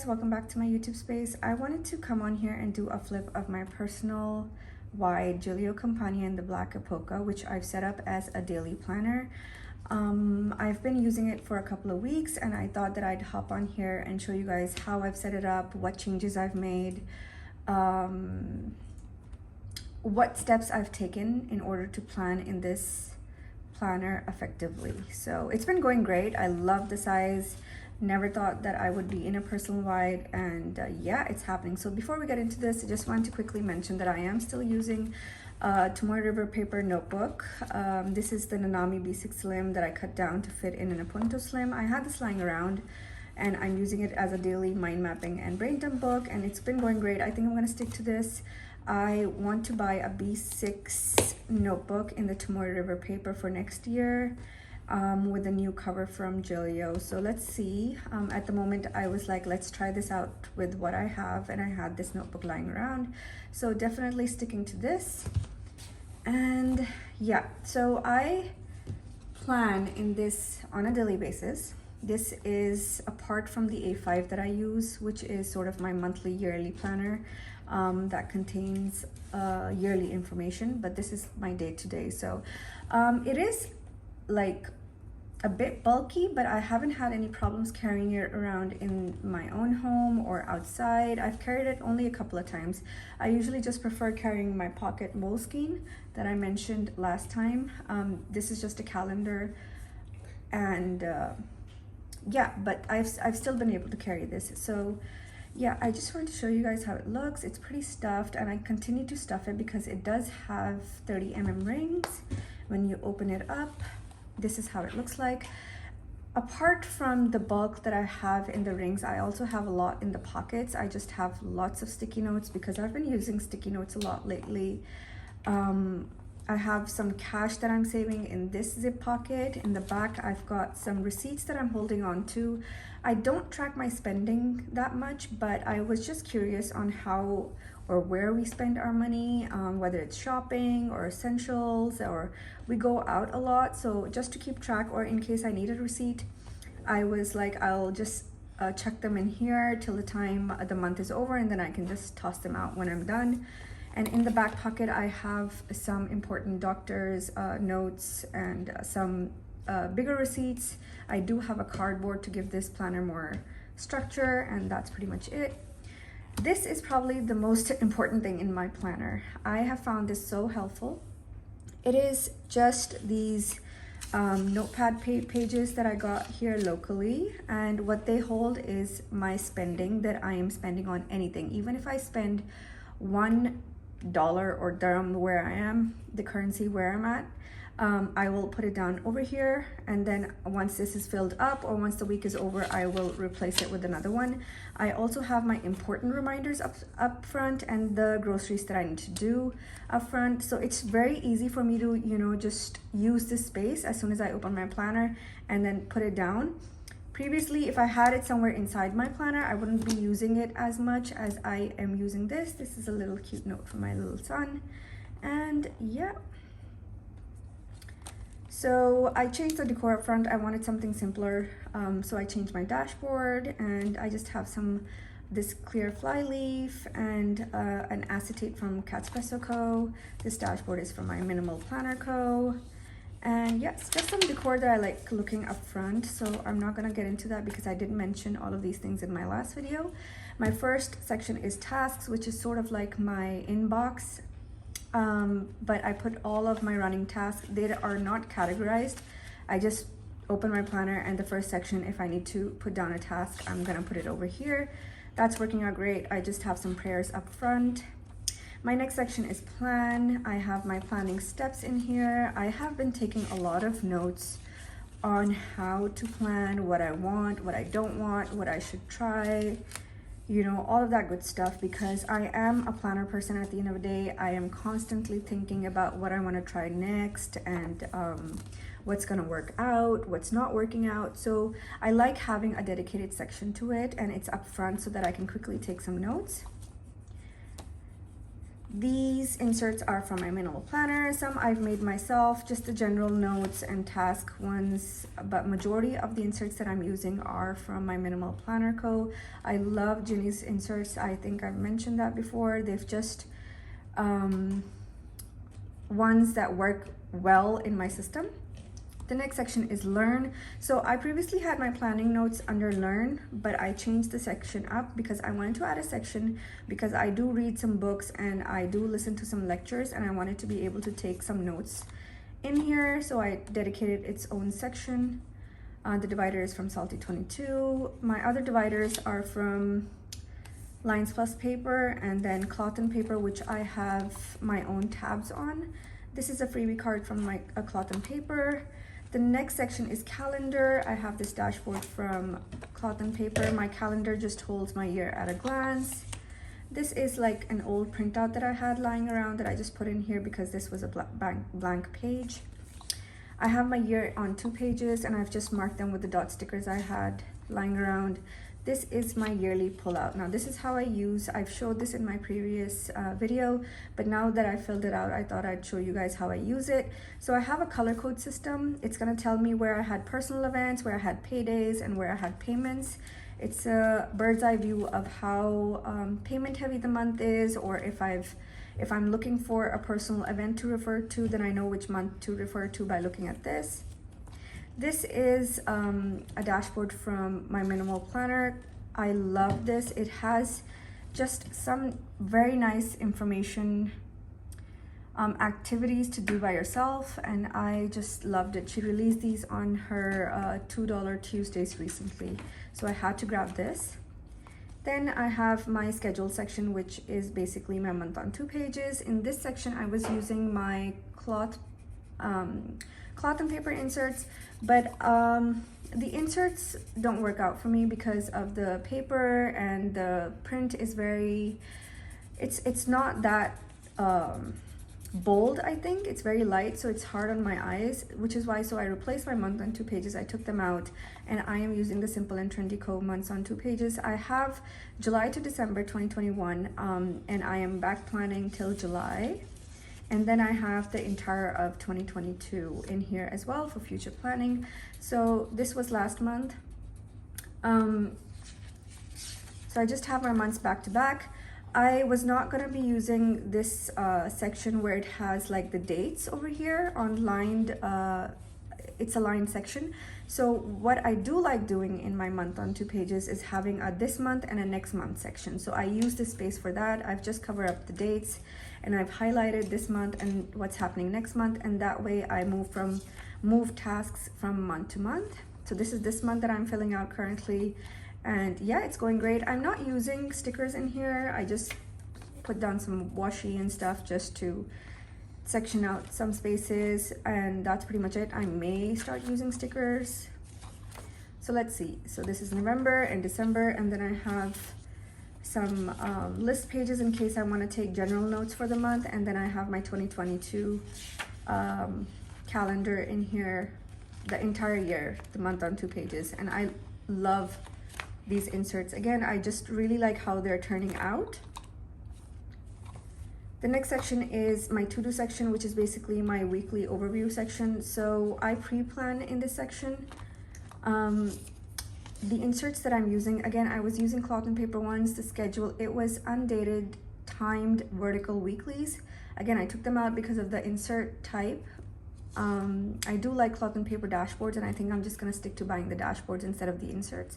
guys, welcome back to my YouTube space. I wanted to come on here and do a flip of my personal wide Gillio Compagna in the black Apoca, which I've set up as a daily planner. I've been using it for a couple of weeks and I thought that I'd hop on here and show you guys how I've set it up, what changes I've made, what steps I've taken in order to plan in this planner effectively. So it's been going great. I love the size. Never thought that I would be in a personal wide, and yeah, it's happening. So before we get into this, I just want to quickly mention that I am still using Tomoe River paper notebook. This is the Nanami B6 Slim that I cut down to fit in an Apunto Slim. I had this lying around and I'm using it as a daily mind mapping and brain dump book, and it's been going great. I think I'm going to stick to this. I want to buy a B6 notebook in the Tomoe River paper for next year with a new cover from Gillio. So let's see. At the moment I was like, let's try this out with what I have, and I had this notebook lying around, so definitely sticking to this. And yeah, so I plan in this on a daily basis. This is apart from the A5 that I use, which is sort of my monthly yearly planner that contains yearly information, but this is my day-to-day. So it is like a bit bulky, but I haven't had any problems carrying it around in my own home or outside. I've carried it only a couple of times. I usually just prefer carrying my pocket Moleskine that I mentioned last time. This is just a calendar, and yeah, but I've still been able to carry this. So yeah, I just wanted to show you guys how it looks. It's pretty stuffed, and I continue to stuff it because it does have 30mm rings. When you open it up, this is how it looks like. Apart from the bulk that I have in the rings, I also have a lot in the pockets. I just have lots of sticky notes because I've been using sticky notes a lot lately. I have some cash that I'm saving in this zip pocket. In the back, I've got some receipts that I'm holding on to. I don't track my spending that much, but I was just curious on how or where we spend our money, whether it's shopping or essentials, or we go out a lot. So just to keep track, or in case I need a receipt, I was like, I'll just check them in here till the time the month is over, and then I can just toss them out when I'm done. And in the back pocket, I have some important doctor's notes and some bigger receipts. I do have a cardboard to give this planner more structure, and that's pretty much it. This is probably the most important thing in my planner. I have found this so helpful. It is just these notepad pages that I got here locally, and what they hold is my spending that I am spending on anything. Even if I spend $1 or dirham where I am, the currency where I'm at, I will put it down over here, and then once this is filled up or once the week is over, I will replace it with another one. I also have my important reminders up front and the groceries that I need to do up front. So it's very easy for me to, you know, just use this space as soon as I open my planner and then put it down. Previously, if I had it somewhere inside my planner, I wouldn't be using it as much as I am using this. This is a little cute note from my little son. And yeah. So I changed the decor up front. I wanted something simpler. So I changed my dashboard, and I just have this clear fly leaf and an acetate from Catspresso Co. This dashboard is from my Minimal Planner Co. And yes, just some decor that I like looking up front. So I'm not gonna get into that because I did mention all of these things in my last video. My first section is tasks, which is sort of like my inbox. But I put all of my running tasks. They are not categorized. I just open my planner, and the first section, if I need to put down a task, I'm gonna put it over here. That's working out great. I just have some prayers up front. My next section is plan. I have my planning steps in here. I have been taking a lot of notes on how to plan, what I want, what I don't want, what I should try, you know, all of that good stuff, because I am a planner person at the end of the day. I am constantly thinking about what I want to try next, and what's going to work out, what's not working out. So I like having a dedicated section to it, and it's up front so that I can quickly take some notes. These inserts are from my minimal planner. Some I've made myself, just the general notes and task ones, but majority of the inserts that I'm using are from my minimal planner co. I love Ginny's inserts. I think I've mentioned that before. They've just ones that work well in my system. The next section is learn. So I previously had my planning notes under learn, but I changed the section up because I wanted to add a section because I do read some books and I do listen to some lectures, and I wanted to be able to take some notes in here. So I dedicated its own section. The divider is from Salty 22. My other dividers are from Lines Plus paper and then cloth and paper, which I have my own tabs on. This is a freebie card from my cloth and paper. The next section is calendar. I have this dashboard from cloth and paper. My calendar just holds my year at a glance. This is like an old printout that I had lying around that I just put in here because this was a blank page. I have my year on 2 pages and I've just marked them with the dot stickers I had lying around. This is my yearly pullout. Now this is how I've showed this in my previous video, but now that I filled it out, I thought I'd show you guys how I use it. So I have a color code system. It's gonna tell me where I had personal events, where I had paydays, and where I had payments. It's a bird's eye view of how payment heavy the month is, or if I'm looking for a personal event to refer to, then I know which month to refer to by looking at this. This is a dashboard from my minimal planner. I love this. It has just some very nice information, activities to do by yourself, and I just loved it. She released these on her $2 Tuesdays recently, so I had to grab this. Then I have my schedule section, which is basically my month on 2 pages. In this section, I was using my cloth and paper inserts, but the inserts don't work out for me because of the paper, and the print is very, it's not that bold. I think it's very light, so it's hard on my eyes, which is why I replaced my month on 2 pages. I took them out and I am using the Simple and Trendy Co months on 2 pages. I have July to December 2021, and I am back planning till July. And then I have the entire of 2022 in here as well for future planning. So this was last month. So I just have my months back to back. I was not gonna be using this section where it has like the dates over here on lined, it's a lined section. So what I do like doing in my month on 2 pages is having a this month and a next month section. So I use this space for that. I've just covered up the dates and I've highlighted this month and what's happening next month, and that way I move tasks from month to month. So this is this month that I'm filling out currently, and yeah, it's going great. I'm not using stickers in here. I just put down some washi and stuff just to section out some spaces, and that's pretty much it. I may start using stickers. So let's see. So this is November and December, and then I have some list pages in case I want to take general notes for the month, and then I have my 2022 calendar in here, the entire year, the month on 2 pages, and I love these inserts. Again, I just really like how they're turning out. The next section is my to-do section, which is basically my weekly overview section. So I pre-plan in this section. The inserts that I'm using, again, I was using cloth and paper ones. The schedule, it was undated, timed vertical weeklies. Again, I took them out because of the insert type. I do like cloth and paper dashboards, and I think I'm just gonna stick to buying the dashboards instead of the inserts.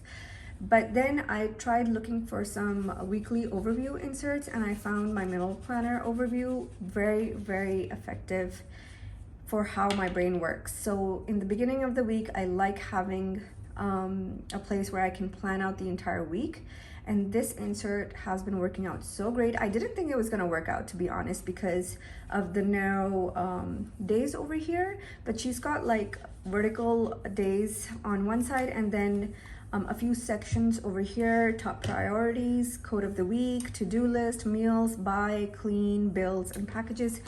But then I tried looking for some weekly overview inserts, and I found my minimal planner overview very, very effective for how my brain works. So in the beginning of the week, I like having a place where I can plan out the entire week, and this insert has been working out so great. I didn't think it was gonna work out, to be honest, because of the narrow days over here, but she's got like vertical days on one side, and then a few sections over here: top priorities, code of the week, to-do list, meals, buy, clean, bills, and packages.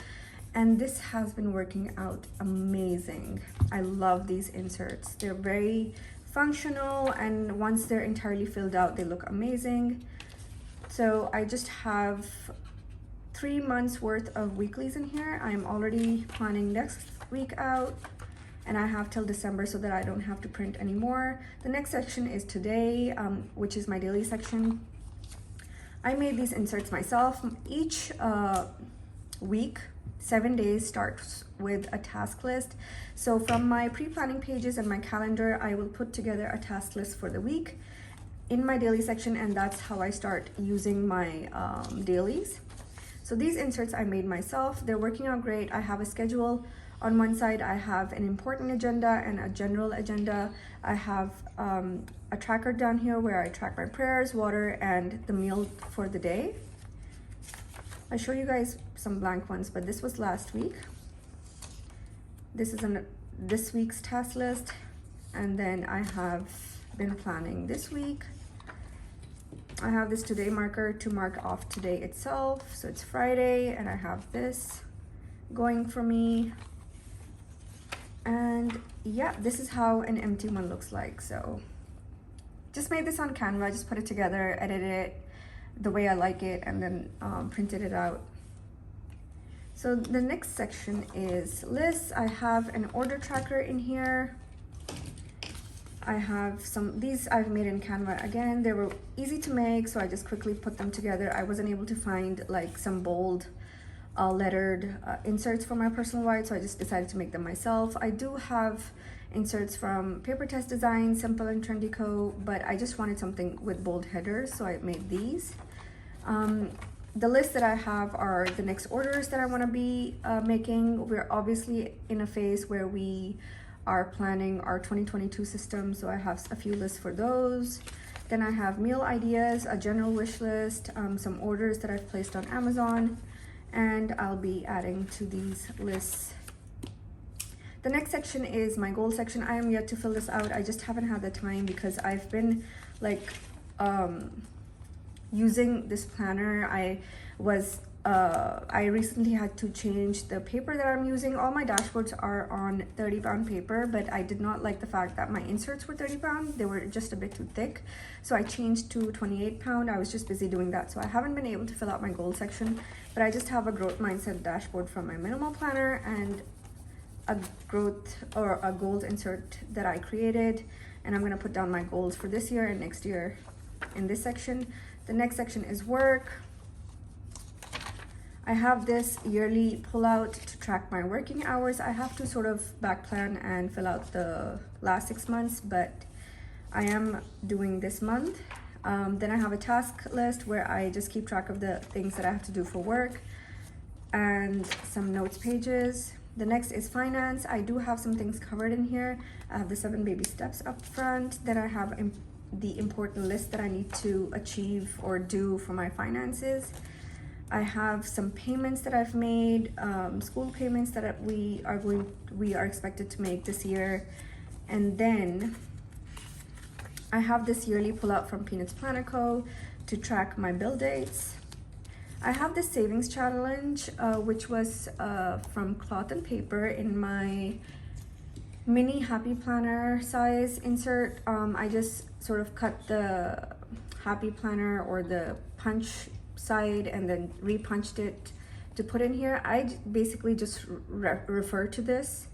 And this has been working out amazing. I love these inserts. They're very functional, and once they're entirely filled out, they look amazing. So I just have 3 months worth of weeklies in here. I'm already planning next week out, and I have till December so that I don't have to print anymore. The next section is today, which is my daily section. I made these inserts myself. Each week, 7 days, starts with a task list. So from my pre-planning pages and my calendar, I will put together a task list for the week in my daily section, and that's how I start using my dailies. So these inserts I made myself. They're working out great. I have a schedule. On one side, I have an important agenda and a general agenda. I have a tracker down here where I track my prayers, water, and the meal for the day. I show you guys some blank ones, but this was last week. This is this week's task list, and then I have been planning this week. I have this today marker to mark off today itself, so it's Friday, and I have this going for me. And yeah, this is how an empty one looks like. So just made this on Canva, just put it together, edited it the way I like it, and then printed it out. So the next section is lists. I have an order tracker in here. I have these I've made in Canva again. They were easy to make, so I just quickly put them together. I wasn't able to find like some bold lettered inserts for my personal white, so I just decided to make them myself. I do have inserts from Paper Test Design, Simple and Trendy Co., but I just wanted something with bold headers, so I made these. The list that I have are the next orders that I want to be making. We're obviously in a phase where we are planning our 2022 system, so I have a few lists for those. Then I have meal ideas, a general wish list, some orders that I've placed on Amazon, and I'll be adding to these lists. The next section is my goal section. I am yet to fill this out. I just haven't had the time because I've been like using this planner. I recently had to change the paper that I'm using. All my dashboards are on 30-pound paper, but I did not like the fact that my inserts were 30-pound. They were just a bit too thick, so I changed to 28-pound. I was just busy doing that, so I haven't been able to fill out my goal section, but I just have a growth mindset dashboard from my minimal planner and a growth or a goals insert that I created, and I'm going to put down my goals for this year and next year in this section. The next section is work. I have this yearly pullout to track my working hours. I have to sort of back plan and fill out the last 6 months, but I am doing this month. Then I have a task list where I just keep track of the things that I have to do for work and some notes pages. The next is finance. I do have some things covered in here. I have the 7 baby steps up front. Then I have the important list that I need to achieve or do for my finances. I have some payments that I've made, school payments that we are expected to make this year. And then I have this yearly pullout from Peanuts Planner Co. to track my bill dates. I have this savings challenge, which was from Cloth and Paper in my mini happy planner size insert. I just sort of cut the happy planner or the punch side and then repunched it to put in here. I basically just refer to this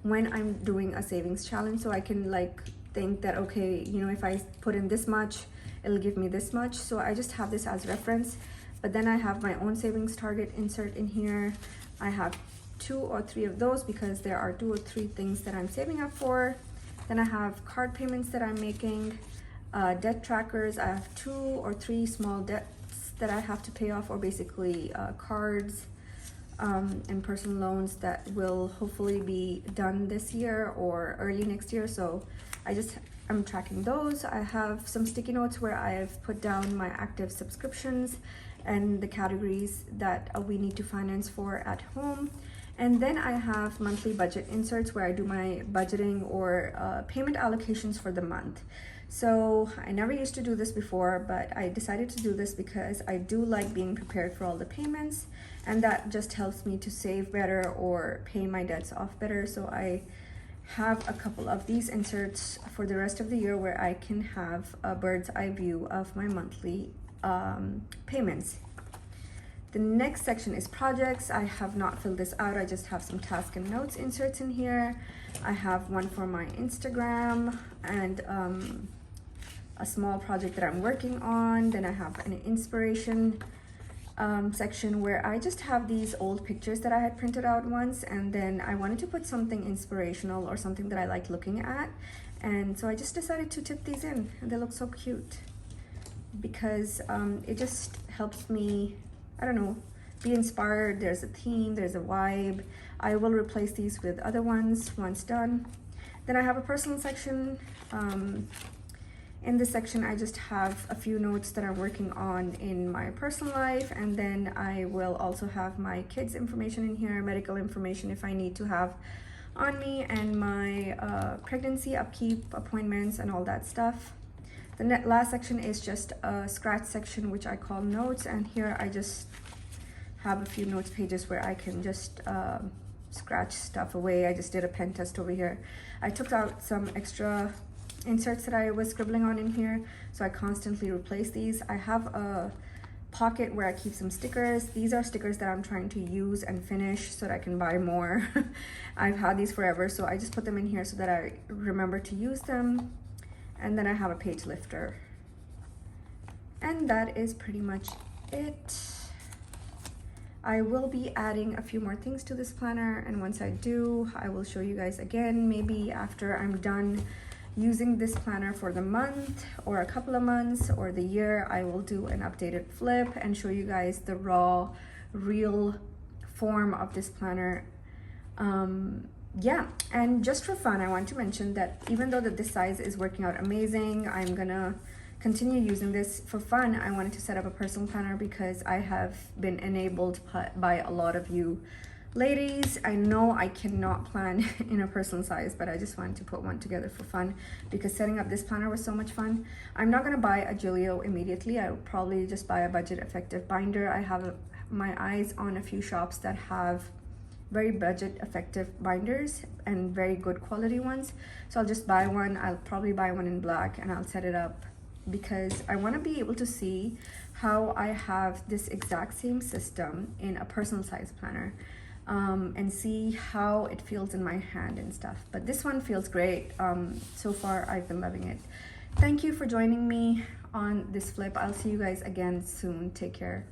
when I'm doing a savings challenge, so I can like think that, okay, you know, if I put in this much, it'll give me this much. So I just have this as reference. But then I have my own savings target insert in here. I have 2 or 3 of those because there are 2 or 3 things that I'm saving up for. Then I have card payments that I'm making, debt trackers. I have 2 or 3 small debts that I have to pay off, or basically cards and personal loans that will hopefully be done this year or early next year. So I'm tracking those. I have some sticky notes where I've put down my active subscriptions and the categories that we need to finance for at home. And then I have monthly budget inserts where I do my budgeting or payment allocations for the month. So I never used to do this before, but I decided to do this because I do like being prepared for all the payments, and that just helps me to save better or pay my debts off better. So I have a couple of these inserts for the rest of the year where I can have a bird's eye view of my monthly payments. The next section is projects. I have not filled this out. I just have some task and notes inserts in here. I have one for my Instagram and a small project that I'm working on. Then I have an inspiration section where I just have these old pictures that I had printed out once, and then I wanted to put something inspirational or something that I like looking at, and so I just decided to tip these in, and they look so cute because it just helps me, I don't know, be inspired. There's a theme, there's a vibe. I will replace these with other ones once done. Then I have a personal section. In this section, I just have a few notes that I'm working on in my personal life, and then I will also have my kids' information in here, medical information if I need to have on me, and my pregnancy upkeep appointments and all that stuff. The last section is just a scratch section, which I call notes, and here I just have a few notes pages where I can just scratch stuff away. I just did a pen test over here. I took out some extra inserts that I was scribbling on in here, so I constantly replace these. I have a pocket where I keep some stickers. These are stickers that I'm trying to use and finish so that I can buy more. I've had these forever, so I just put them in here so that I remember to use them. And then I have a page lifter, and that is pretty much it. I will be adding a few more things to this planner, and once I do, I will show you guys again, maybe after I'm done using this planner for the month or a couple of months or the year. I will do an updated flip and show you guys the raw, real form of this planner. Yeah, and just for fun, I want to mention that even though that this size is working out amazing, I'm gonna continue using this for fun. I wanted to set up a personal planner because I have been enabled by a lot of you ladies. I know I cannot plan in a personal size, but I just wanted to put one together for fun because setting up this planner was so much fun. I'm not gonna buy a Gillio immediately. I'll probably just buy a budget effective binder. I have my eyes on a few shops that have very budget effective binders and very good quality ones. So I'll just buy one. I'll probably buy one in black and I'll set it up because I want to be able to see how I have this exact same system in a personal size planner. And see how it feels in my hand and stuff. But this one feels great. So far, I've been loving it. Thank you for joining me on this flip. I'll see you guys again soon. Take care.